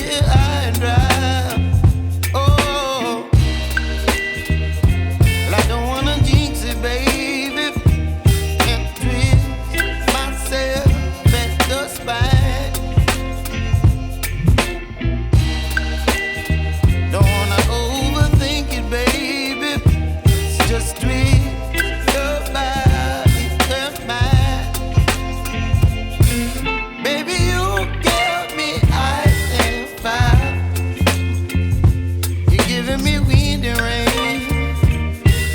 here high and dry. Oh, well, I don't wanna jinx it, baby, and twist myself at the spine. Don't wanna overthink it, baby. It's just twist your body and mine. Baby, you give me ice and fire. You're giving me wind and rain.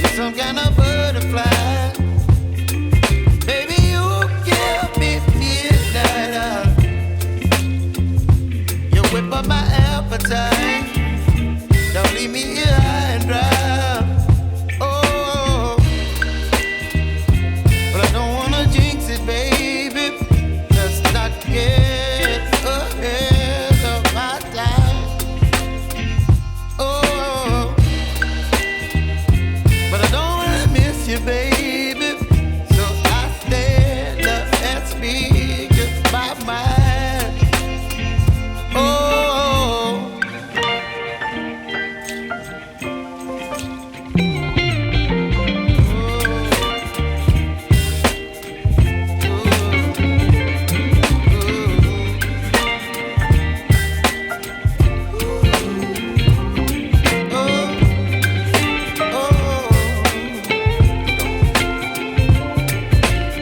You're some kind of butterfly. Baby, you give me midnight. You whip up my appetite. Don't leave me here high and dry. Oh, but I don't wanna jinx it, baby. Let's not get ahead of my time. Oh, but I don't wanna miss you, baby. So I stand up and speak just my mind. Oh.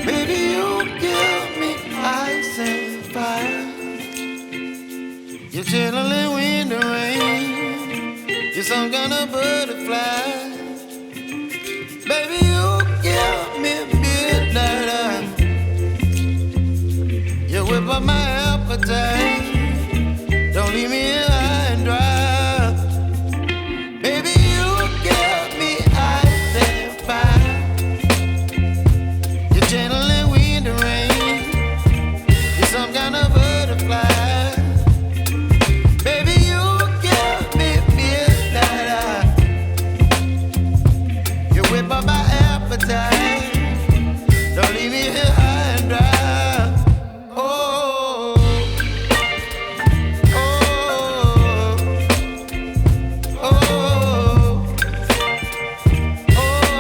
Baby, you give me ice and fire. You're channeling wind and rain. You're some kind of butterfly. Baby, you give me midnight. You whip up my appetite. Don't leave me here high and dry. Baby, you give me ice and fire. You're channeling wind and rain. You're some kind of butterfly. Baby, you give me midnight. You whip up my appetite. Don't leave me here high and dry. Oh, oh, oh, oh,